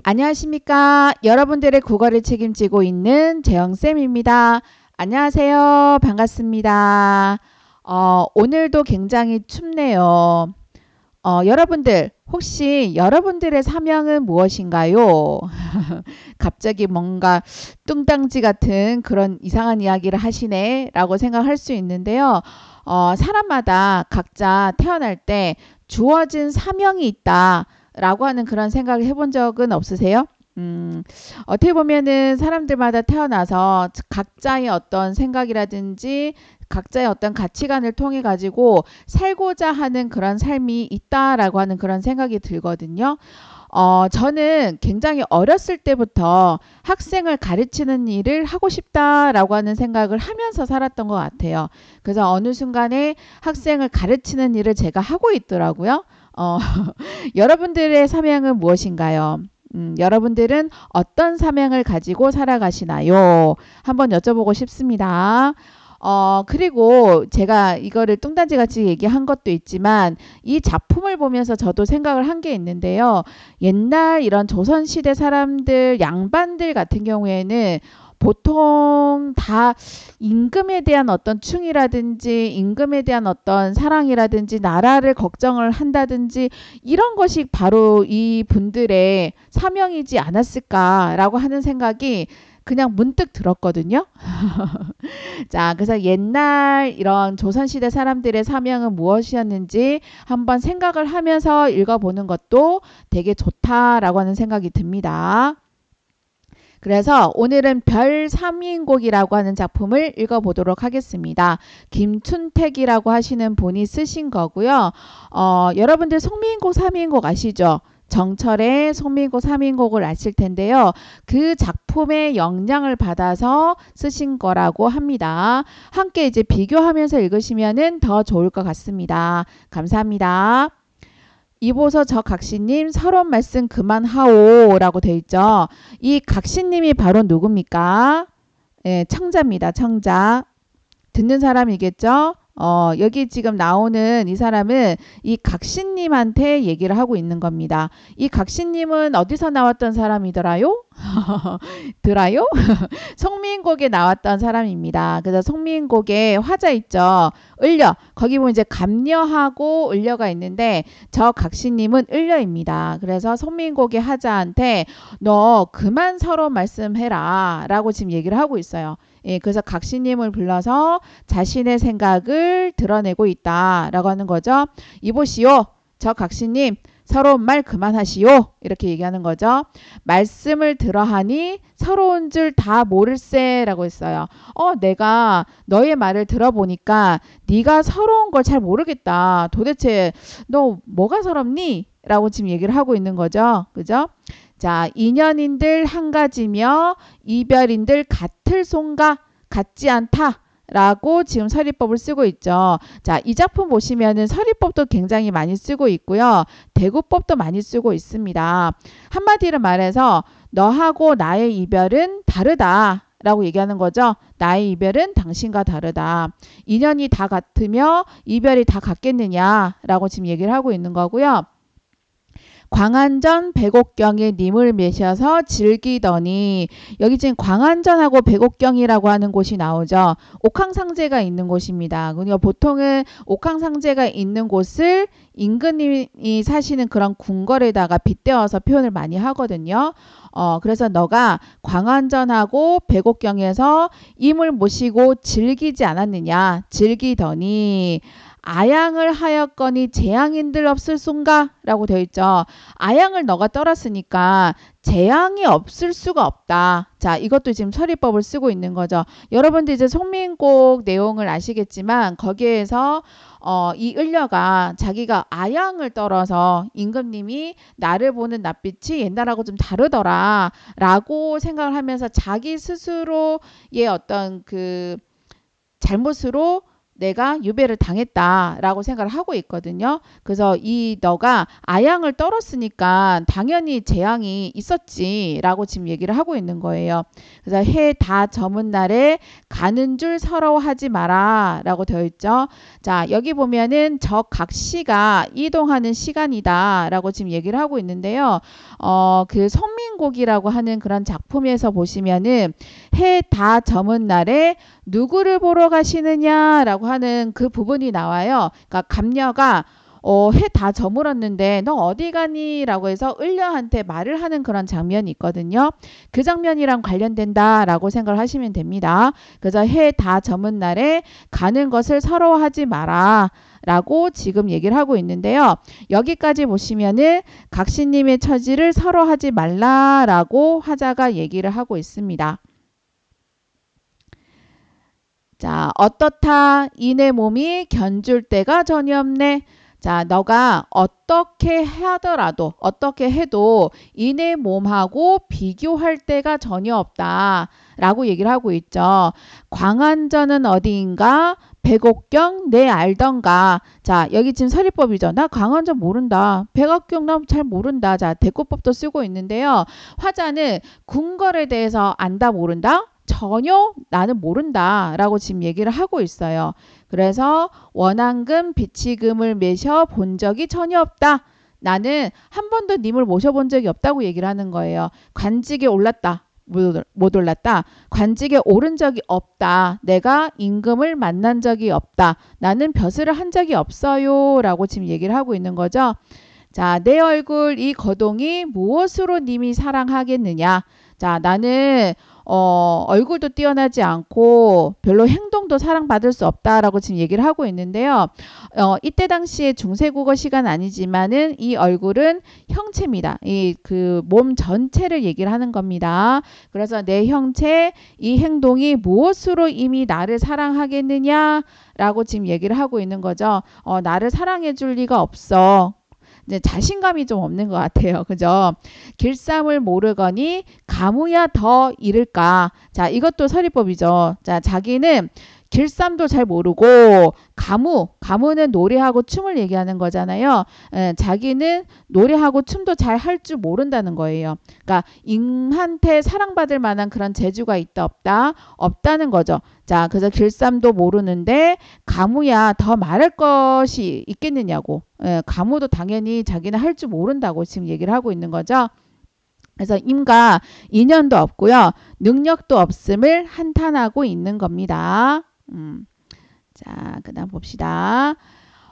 안녕하십니까. 여러분들의 국어를 책임지고 있는 재영쌤입니다. 안녕하세요. 반갑습니다. 오늘도 굉장히 춥네요. 여러분들, 혹시 여러분들의 사명은 무엇인가요? 갑자기 뭔가 뚱땅지 같은 그런 이상한 이야기를 하시네 라고 생각할 수 있는데요. 사람마다 각자 태어날 때 주어진 사명이 있다 라고 하는 그런 생각을 해본 적은 없으세요? 어떻게 보면은 사람들마다 태어나서 각자의 어떤 생각이라든지 각자의 어떤 가치관을 통해 가지고 살고자 하는 그런 삶이 있다라고 하는 그런 생각이 들거든요. 저는 굉장히 어렸을 때부터 학생을 가르치는 일을 하고 싶다라고 하는 생각을 하면서 살았던 것 같아요. 그래서 어느 순간에 학생을 가르치는 일을 제가 하고 있더라고요. 여러분들의 사명은 무엇인가요? 여러분들은 어떤 사명을 가지고 살아가시나요? 한번 여쭤보고 싶습니다. 그리고 제가 이거를 뚱딴지 같이 얘기한 것도 있지만 이 작품을 보면서 저도 생각을 한 게 있는데요. 옛날 이런 조선시대 사람들, 양반들 같은 경우에는 보통 다 임금에 대한 어떤 충이라든지 임금에 대한 어떤 사랑이라든지 나라를 걱정을 한다든지 이런 것이 바로 이 분들의 사명이지 않았을까라고 하는 생각이 그냥 문득 들었거든요. 자, 그래서 옛날 이런 조선시대 사람들의 사명은 무엇이었는지 한번 생각을 하면서 읽어보는 것도 되게 좋다라고 하는 생각이 듭니다. 그래서 오늘은 별 3인곡이라고 하는 작품을 읽어보도록 하겠습니다. 김춘택이라고 하시는 분이 쓰신 거고요. 여러분들 송미인곡 3인곡 아시죠? 정철의 송미인곡 3인곡을 아실 텐데요. 그 작품의 영향을 받아서 쓰신 거라고 합니다. 함께 이제 비교하면서 읽으시면 더 좋을 것 같습니다. 감사합니다. 이보서 저 각시님 서론 말씀 그만하오 라고 돼 있죠. 이 각시님이 바로 누굽니까? 예, 청자입니다. 청자. 듣는 사람이겠죠? 여기 지금 나오는 이 사람은 이 각시님한테 얘기를 하고 있는 겁니다. 이 각시님은 어디서 나왔던 사람이더라요? 들어요? 송미인곡에 나왔던 사람입니다. 그래서 송미인곡에 화자 있죠. 을려. 거기 보면 이제 감려하고 을려가 있는데 저 각시님은 을려입니다. 그래서 송미인곡의 하자한테 너 그만 서로 말씀해라 라고 지금 얘기를 하고 있어요. 예, 그래서 각시님을 불러서 자신의 생각을 드러내고 있다라고 하는 거죠. 이보시오. 저 각시님 서러운 말 그만하시오. 이렇게 얘기하는 거죠. 말씀을 들어하니 서러운 줄 다 모를세 라고 했어요. 내가 너의 말을 들어보니까 네가 서러운 걸 잘 모르겠다. 도대체 너 뭐가 서럽니? 라고 지금 얘기를 하고 있는 거죠. 그죠? 자, 인연인들 한 가지며 이별인들 같을 손가 같지 않다. 라고 지금 서리법을 쓰고 있죠. 자, 이 작품 보시면은 서리법도 굉장히 많이 쓰고 있고요. 대구법도 많이 쓰고 있습니다. 한마디로 말해서 너하고 나의 이별은 다르다. 라고 얘기하는 거죠. 나의 이별은 당신과 다르다. 인연이 다 같으며 이별이 다 같겠느냐. 라고 지금 얘기를 하고 있는 거고요. 광안전 백옥경에 님을 매셔서 즐기더니 여기 지금 광안전하고 백옥경이라고 하는 곳이 나오죠. 옥황상제가 있는 곳입니다. 그러니까 보통은 옥황상제가 있는 곳을 임금님이 사시는 그런 궁궐에다가 빗대어서 표현을 많이 하거든요. 그래서 너가 광안전하고 백옥경에서 임을 모시고 즐기지 않았느냐. 즐기더니 아양을 하였거니 재앙인들 없을 순가? 라고 되어 있죠. 아양을 너가 떨었으니까 재앙이 없을 수가 없다. 자, 이것도 지금 서리법을 쓰고 있는 거죠. 여러분들 이제 송미인곡 내용을 아시겠지만 거기에서 이 을려가 자기가 아양을 떨어서 임금님이 나를 보는 낯빛이 옛날하고 좀 다르더라 라고 생각을 하면서 자기 스스로의 어떤 그 잘못으로 내가 유배를 당했다라고 생각을 하고 있거든요. 그래서 이 너가 아양을 떨었으니까 당연히 재앙이 있었지라고 지금 얘기를 하고 있는 거예요. 그래서 해 다 저문 날에 가는 줄 서러워하지 마라라고 되어 있죠. 자, 여기 보면은 저 각시가 이동하는 시간이다라고 지금 얘기를 하고 있는데요. 그 성민곡이라고 하는 그런 작품에서 보시면은 해 다 저문 날에 누구를 보러 가시느냐라고 하는 그 부분이 나와요. 그러니까 감녀가 해 다 저물었는데 너 어디 가니? 라고 해서 을려한테 말을 하는 그런 장면이 있거든요. 그 장면이랑 관련된다라고 생각을 하시면 됩니다. 그래서 해 다 저문 날에 가는 것을 서러워하지 마라. 라고 지금 얘기를 하고 있는데요. 여기까지 보시면은 각시님의 처지를 서러워하지 말라라고 화자가 얘기를 하고 있습니다. 자, 어떻다 이내 몸이 견줄 데가 전혀 없네. 자, 너가 어떻게 하더라도 어떻게 해도 이내 몸하고 비교할 데가 전혀 없다 라고 얘기를 하고 있죠. 광안전은 어디인가? 백옥경 내 알던가. 자, 여기 지금 서리법이죠. 나 광안전 모른다. 백옥경 나 잘 모른다. 자, 대꾸법도 쓰고 있는데요. 화자는 궁궐에 대해서 안다 모른다? 전혀 나는 모른다 라고 지금 얘기를 하고 있어요. 그래서 원앙금 비치금을 매셔 본 적이 전혀 없다. 나는 한 번도 님을 모셔본 적이 없다고 얘기를 하는 거예요. 관직에 올랐다. 못 올랐다. 관직에 오른 적이 없다. 내가 임금을 만난 적이 없다. 나는 벼슬을 한 적이 없어요. 라고 지금 얘기를 하고 있는 거죠. 자, 내 얼굴 이 거동이 무엇으로 님이 사랑하겠느냐. 자, 나는 얼굴도 뛰어나지 않고 별로 행동도 사랑받을 수 없다라고 지금 얘기를 하고 있는데요. 이때 당시에 중세국어 시간 아니지만은 이 얼굴은 형체입니다. 이 그 몸 전체를 얘기를 하는 겁니다. 그래서 내 형체, 이 행동이 무엇으로 이미 나를 사랑하겠느냐라고 지금 얘기를 하고 있는 거죠. 나를 사랑해 줄 리가 없어. 이제 자신감이 좀 없는 것 같아요. 그죠? 길쌈을 모르거니 가무야 더 이를까. 자, 이것도 서리법이죠. 자, 자기는 길쌈도 잘 모르고 가무는 노래하고 춤을 얘기하는 거잖아요. 자기는 노래하고 춤도 잘 할 줄 모른다는 거예요. 그러니까 임한테 사랑받을 만한 그런 재주가 있다 없다? 없다는 거죠. 자, 그래서 길쌈도 모르는데 가무야 더 말할 것이 있겠느냐고. 가무도 당연히 자기는 할 줄 모른다고 지금 얘기를 하고 있는 거죠. 그래서 임과 인연도 없고요. 능력도 없음을 한탄하고 있는 겁니다. 자, 그 다음 봅시다.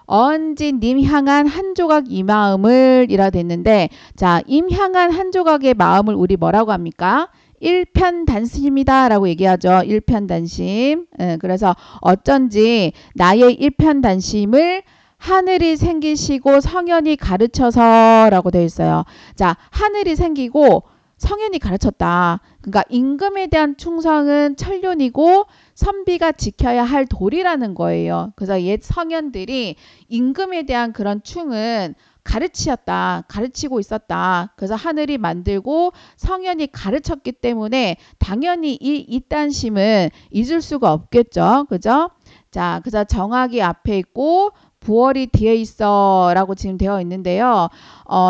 언지 님 향한 한 조각 이 마음을 이라 됐는데, 자, 임 향한 한 조각의 마음을 우리 뭐라고 합니까? 일편단심이다 라고 얘기하죠. 일편단심. 그래서 어쩐지 나의 일편단심을 하늘이 생기시고 성현이 가르쳐서 라고 되어 있어요. 자, 하늘이 생기고 성현이 가르쳤다. 그러니까 임금에 대한 충성은 천륜이고 선비가 지켜야 할 도리라는 거예요. 그래서 옛 성현들이 임금에 대한 그런 충은 가르치고 있었다. 그래서 하늘이 만들고 성현이 가르쳤기 때문에 당연히 이 이딴심은 잊을 수가 없겠죠. 그죠? 자, 그래서 정학이 앞에 있고 부월이 뒤에 있어 라고 지금 되어 있는데요.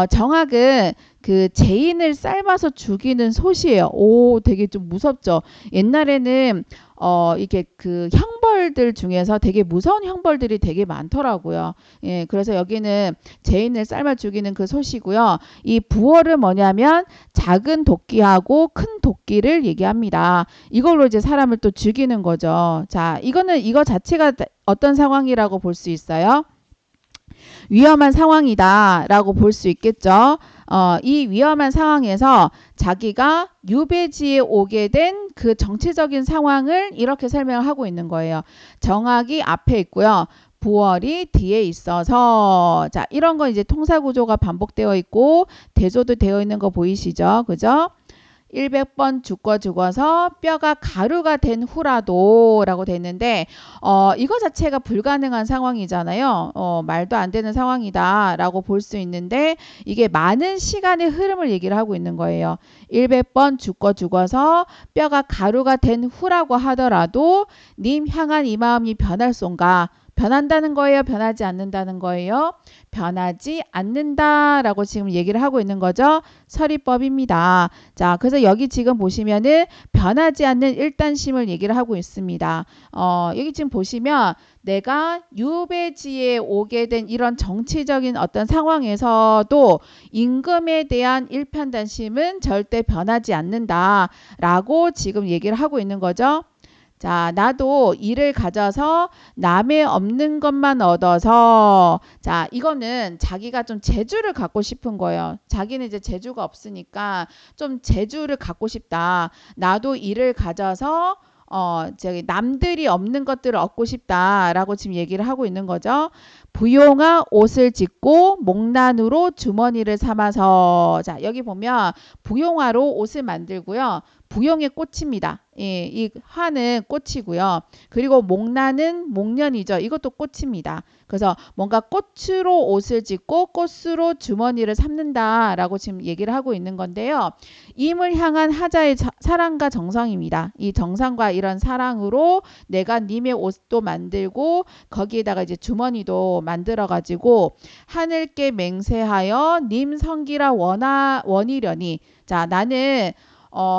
정학은 그 죄인을 삶아서 죽이는 솥이에요. 오, 되게 좀 무섭죠. 옛날에는 이게 그 형벌들 중에서 되게 무서운 형벌들이 되게 많더라고요. 예, 그래서 여기는 죄인을 삶아 죽이는 그 솥이고요. 이 부월은 뭐냐면 작은 도끼하고 큰 도끼를 얘기합니다. 이걸로 이제 사람을 또 죽이는 거죠. 자, 이거 자체가 어떤 상황이라고 볼 수 있어요? 위험한 상황이다 라고 볼 수 있겠죠. 이 위험한 상황에서 자기가 유배지에 오게 된 그 정치적인 상황을 이렇게 설명을 하고 있는 거예요. 정학이 앞에 있고요. 부월이 뒤에 있어서, 자, 이런 거 이제 통사구조가 반복되어 있고 대조도 되어 있는 거 보이시죠? 그죠? 100번 죽어서 뼈가 가루가 된 후라도 라고 됐는데 이거 자체가 불가능한 상황이잖아요. 말도 안 되는 상황이다 라고 볼 수 있는데 이게 많은 시간의 흐름을 얘기를 하고 있는 거예요. 100번 죽어서 뼈가 가루가 된 후라고 하더라도 님 향한 이 마음이 변할손가. 변한다는 거예요? 변하지 않는다는 거예요? 변하지 않는다라고 지금 얘기를 하고 있는 거죠. 서리법입니다. 자, 그래서 여기 지금 보시면은 변하지 않는 일단심을 얘기를 하고 있습니다. 여기 지금 보시면 내가 유배지에 오게 된 이런 정치적인 어떤 상황에서도 임금에 대한 일편단심은 절대 변하지 않는다라고 지금 얘기를 하고 있는 거죠. 자, 나도 이를 가져서 남의 없는 것만 얻어서 자, 이거는 자기가 좀 재주를 갖고 싶은 거예요. 자기는 이제 재주가 없으니까 좀 재주를 갖고 싶다. 나도 이를 가져서 저기 남들이 없는 것들을 얻고 싶다라고 지금 얘기를 하고 있는 거죠. 부용아 옷을 짓고 목란으로 주머니를 삼아서 자, 여기 보면 부용화로 옷을 만들고요. 부용의 꽃입니다. 예, 이 화는 꽃이고요. 그리고 목란은 목련이죠. 이것도 꽃입니다. 그래서 뭔가 꽃으로 옷을 짓고 꽃으로 주머니를 삼는다라고 지금 얘기를 하고 있는 건데요. 임을 향한 하자의 사랑과 정성입니다. 이 정성과 이런 사랑으로 내가 님의 옷도 만들고 거기에다가 이제 주머니도 만들어 가지고 하늘께 맹세하여 님 성기라 원이려니 자, 나는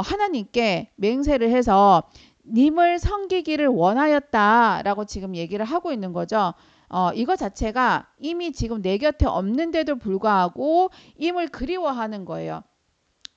하나님께 맹세를 해서 님을 섬기기를 원하였다라고 지금 얘기를 하고 있는 거죠. 이거 자체가 이미 지금 내 곁에 없는데도 불구하고 임을 그리워하는 거예요.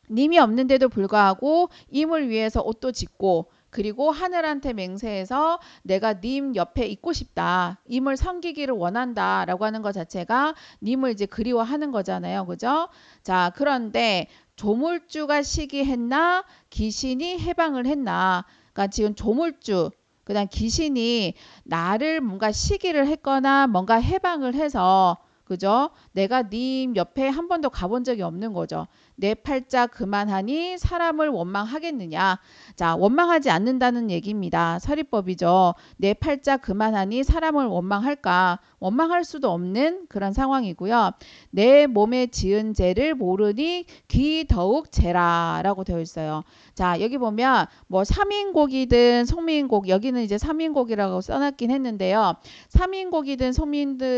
님이 없는데도 불구하고 임을 위해서 옷도 짓고 그리고 하늘한테 맹세해서 내가 님 옆에 있고 싶다. 임을 섬기기를 원한다. 라고 하는 것 자체가 님을 이제 그리워하는 거잖아요. 그죠? 자, 그런데 조물주가 시기했나 귀신이 해방을 했나. 그러니까 지금 조물주 그 다음 귀신이 나를 뭔가 시기를 했거나 뭔가 해방을 해서 그죠? 내가 님 옆에 한 번도 가본 적이 없는 거죠. 내 팔자 그만하니 사람을 원망하겠느냐. 자, 원망하지 않는다는 얘기입니다. 서리법이죠. 내 팔자 그만하니 사람을 원망할까. 원망할 수도 없는 그런 상황이고요. 내 몸에 지은 죄를 모르니 귀 더욱 죄라 라고 되어 있어요. 자, 여기 보면 뭐 3인곡이든 송민곡 여기는 이제 3인곡이라고 써놨긴 했는데요. 3인곡이든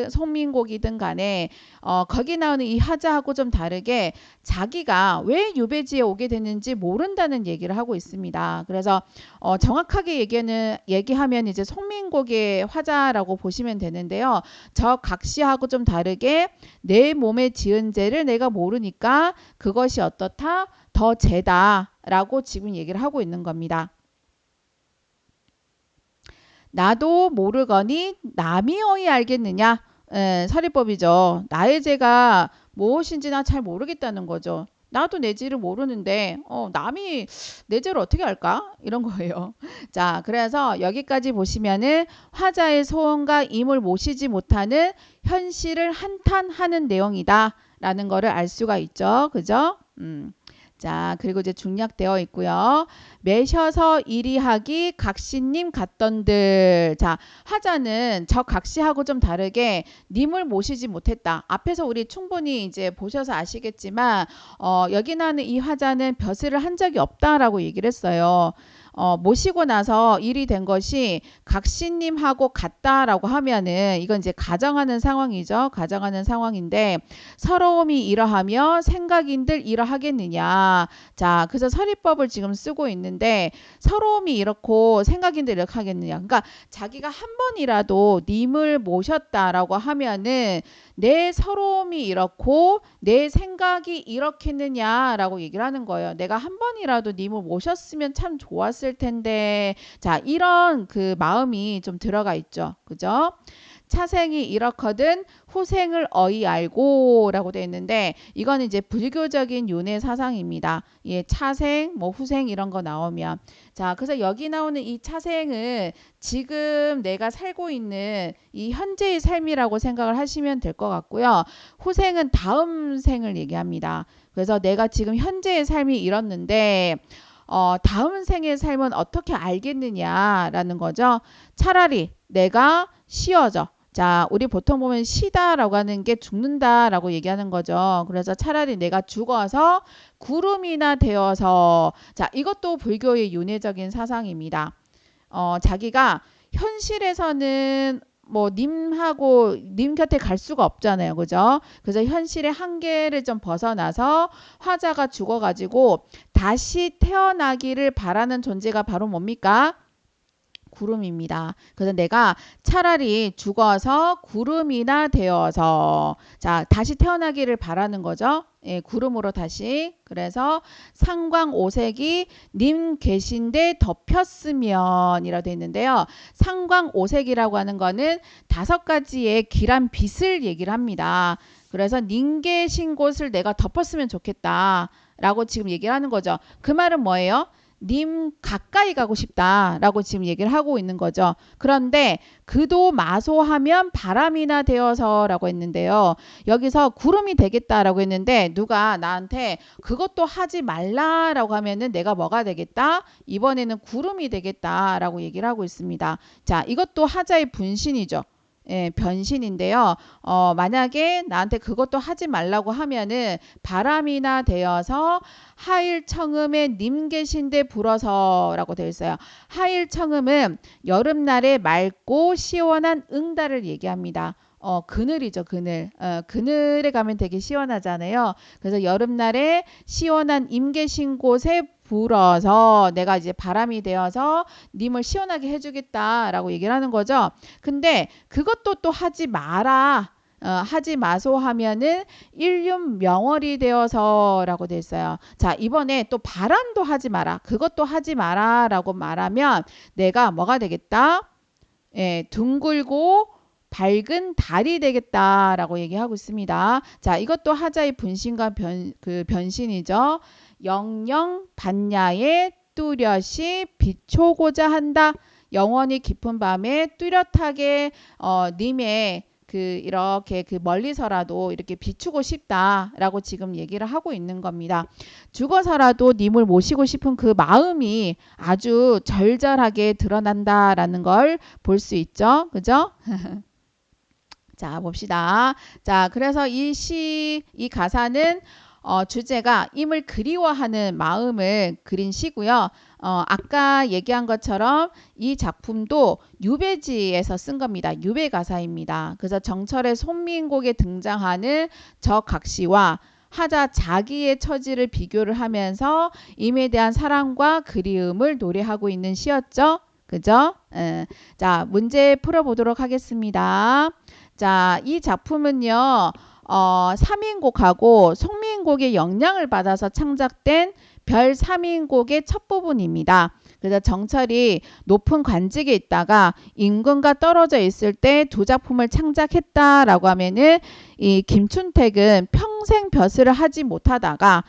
송민곡이든 간에 거기 나오는 이 하자하고 좀 다르게 자기가 왜 유배지에 오게 됐는지 모른다는 얘기를 하고 있습니다. 그래서 정확하게 얘기하면 이제 송민곡의 화자라고 보시면 되는데요. 저 각시하고 좀 다르게 내 몸에 지은 죄를 내가 모르니까 그것이 어떻다? 더 죄다라고 지금 얘기를 하고 있는 겁니다. 나도 모르거니 남이 어이 알겠느냐? 서리법이죠. 나의 죄가 무엇인지 나 잘 모르겠다는 거죠. 나도 내 죄를 모르는데 남이 내 죄를 어떻게 알까? 이런 거예요. 자, 그래서 여기까지 보시면은 화자의 소원과 임을 모시지 못하는 현실을 한탄하는 내용이다 라는 거를 알 수가 있죠. 그죠? 자, 그리고 이제 중략되어 있고요. 매셔서 이리하기 각시님 같던들. 자, 하자는 저 각시하고 좀 다르게 님을 모시지 못했다. 앞에서 우리 충분히 이제 보셔서 아시겠지만 여기 나는 이 화자는 벼슬을 한 적이 없다라고 얘기를 했어요. 모시고 나서 일이 된 것이 각시님하고 같다라고 하면은 이건 이제 가정하는 상황이죠. 가정하는 상황인데 서러움이 이러하며 생각인들 이러하겠느냐. 자, 그래서 서리법을 지금 쓰고 있는데 서러움이 이렇고 생각인들 이렇게 하겠느냐. 그러니까 자기가 한 번이라도 님을 모셨다라고 하면은 내 서러움이 이렇고 내 생각이 이렇겠느냐라고 얘기를 하는 거예요. 내가 한 번이라도 님을 모셨으면 참 좋았을 텐데. 자, 이런 그 마음이 좀 들어가 있죠. 그죠? 차생이 이렇거든 후생을 어이 알고 라고 되어 있는데 이거는 이제 불교적인 윤회 사상입니다. 예, 차생, 뭐 후생 이런 거 나오면 자, 그래서 여기 나오는 이 차생은 지금 내가 살고 있는 이 현재의 삶이라고 생각을 하시면 될 것 같고요. 후생은 다음 생을 얘기합니다. 그래서 내가 지금 현재의 삶이 이렇는데 다음 생의 삶은 어떻게 알겠느냐라는 거죠. 차라리 내가 쉬어져. 자, 우리 보통 보면 쉬다라고 하는 게 죽는다라고 얘기하는 거죠. 그래서 차라리 내가 죽어서 구름이나 되어서, 자, 이것도 불교의 윤회적인 사상입니다. 자기가 현실에서는 뭐 님 곁에 갈 수가 없잖아요. 그죠? 그래서 현실의 한계를 좀 벗어나서 화자가 죽어가지고 다시 태어나기를 바라는 존재가 바로 뭡니까? 구름입니다. 그래서 내가 차라리 죽어서 구름이나 되어서, 자, 다시 태어나기를 바라는 거죠. 예, 구름으로 다시. 그래서 상광오색이 님 계신데 덮였으면 이라 되어 있는데요. 상광오색이라고 하는 거는 5가지의 길한 빛을 얘기를 합니다. 그래서 님 계신 곳을 내가 덮었으면 좋겠다 라고 지금 얘기를 하는 거죠. 그 말은 뭐예요? 님 가까이 가고 싶다라고 지금 얘기를 하고 있는 거죠. 그런데 그도 마소하면 바람이나 되어서라고 했는데요. 여기서 구름이 되겠다라고 했는데 누가 나한테 그것도 하지 말라라고 하면은 내가 뭐가 되겠다? 이번에는 구름이 되겠다라고 얘기를 하고 있습니다. 자, 이것도 하자의 분신이죠. 예, 변신인데요. 만약에 나한테 그것도 하지 말라고 하면은 바람이나 되어서 하일청음에 님 계신데 불어서라고 되어 있어요. 하일청음은 여름날에 맑고 시원한 응달을 얘기합니다. 그늘이죠, 그늘. 그늘에 가면 되게 시원하잖아요. 그래서 여름날에 시원한 임 계신 곳에 불어서 내가 이제 바람이 되어서 님을 시원하게 해주겠다라고 얘기를 하는 거죠. 근데 그것도 또 하지 마라. 하지 마소 하면은 일륜 명월이 되어서라고 돼 있어요. 자, 이번에 또 바람도 하지 마라. 그것도 하지 마라 라고 말하면 내가 뭐가 되겠다? 예, 둥글고 밝은 달이 되겠다라고 얘기하고 있습니다. 자, 이것도 하자의 분신과 변신이죠. 영영 반야에 뚜렷이 비초고자 한다. 영원히 깊은 밤에 뚜렷하게 님의 이렇게 멀리서라도 이렇게 비추고 싶다라고 지금 얘기를 하고 있는 겁니다. 죽어서라도 님을 모시고 싶은 그 마음이 아주 절절하게 드러난다라는 걸 볼 수 있죠. 그죠? 자, 봅시다. 자, 그래서 이 가사는 주제가 임을 그리워하는 마음을 그린 시고요. 아까 얘기한 것처럼 이 작품도 유배지에서 쓴 겁니다. 유배 가사입니다. 그래서 정철의 손민곡에 등장하는 저 각시와 하자 자기의 처지를 비교를 하면서 임에 대한 사랑과 그리움을 노래하고 있는 시였죠. 그죠? 자, 문제 풀어보도록 하겠습니다. 자, 이 작품은요. 삼인곡하고 송민곡의 영향을 받아서 창작된 별 3인곡의 첫 부분입니다. 그래서 정철이 높은 관직에 있다가 임금과 떨어져 있을 때 두 작품을 창작했다라고 하면은 이 김춘택은 평생 벼슬을 하지 못하다가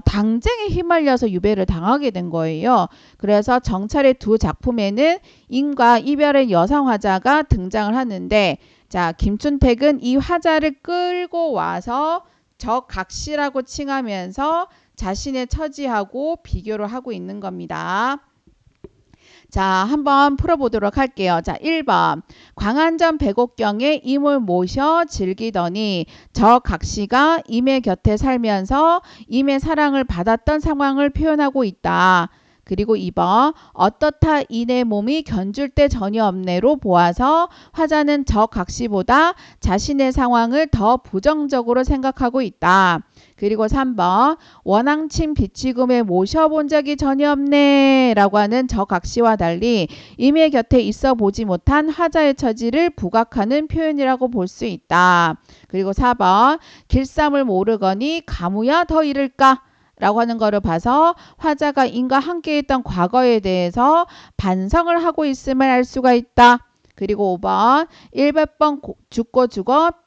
당쟁에 휘말려서 유배를 당하게 된 거예요. 그래서 정철의 두 작품에는 임과 이별의 여성 화자가 등장을 하는데, 자, 김춘택은 이 화자를 끌고 와서 저 각시라고 칭하면서 자신의 처지하고 비교를 하고 있는 겁니다. 자, 한번 풀어보도록 할게요. 자, 1번. 광안전 백옥경에 임을 모셔 즐기더니 저 각시가 임의 곁에 살면서 임의 사랑을 받았던 상황을 표현하고 있다. 그리고 2번. 어떻다 이내 몸이 견줄 데 전혀 없네로 보아서 화자는 저 각시보다 자신의 상황을 더 부정적으로 생각하고 있다. 그리고 3번. 원앙침 비치금에 모셔본 적이 전혀 없네 라고 하는 저 각시와 달리 임의 곁에 있어 보지 못한 화자의 처지를 부각하는 표현이라고 볼 수 있다. 그리고 4번. 길쌈을 모르거니 가무야 더 이를까? 라고 하는 거를 봐서 화자가 임과 함께 했던 과거에 대해서 반성을 하고 있음을 알 수가 있다. 그리고 5번. 100번 죽고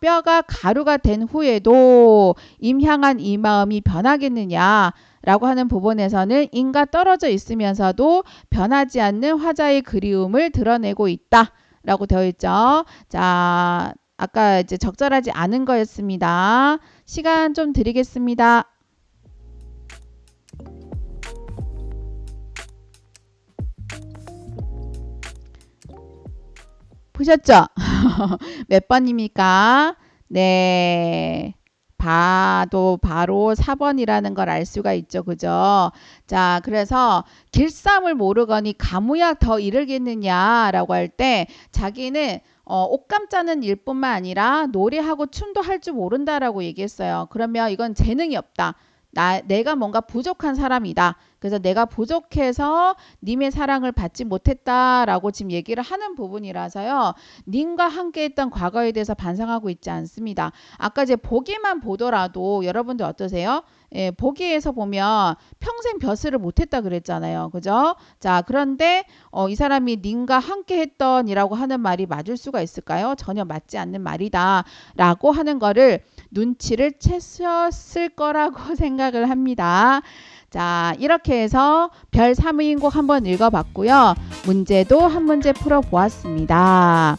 뼈가 가루가 된 후에도 임 향한 이 마음이 변하겠느냐 라고 하는 부분에서는 임과 떨어져 있으면서도 변하지 않는 화자의 그리움을 드러내고 있다 라고 되어 있죠. 자, 아까 이제 적절하지 않은 거였습니다. 시간 좀 드리겠습니다. 보셨죠? 몇 번입니까? 네. 바로 4번이라는 걸 알 수가 있죠. 그죠? 자, 그래서 길쌈을 모르거니 가무야 더 이르겠느냐라고 할 때 자기는 옷감 짜는 일뿐만 아니라 노래하고 춤도 할 줄 모른다라고 얘기했어요. 그러면 이건 재능이 없다. 내가 뭔가 부족한 사람이다. 그래서 내가 부족해서 님의 사랑을 받지 못했다라고 지금 얘기를 하는 부분이라서요. 님과 함께 했던 과거에 대해서 반성하고 있지 않습니다. 아까 이제 보기만 보더라도 여러분들 어떠세요? 예, 보기에서 보면 평생 벼슬을 못했다 그랬잖아요. 그죠? 자, 그런데 이 사람이 님과 함께 했던이라고 하는 말이 맞을 수가 있을까요? 전혀 맞지 않는 말이다 라고 하는 거를 눈치를 채셨을 거라고 생각을 합니다. 자, 이렇게 해서 별 3의인곡 한번 읽어봤고요. 문제도 한 문제 풀어보았습니다.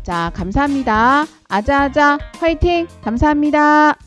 자, 감사합니다. 아자아자 화이팅! 감사합니다.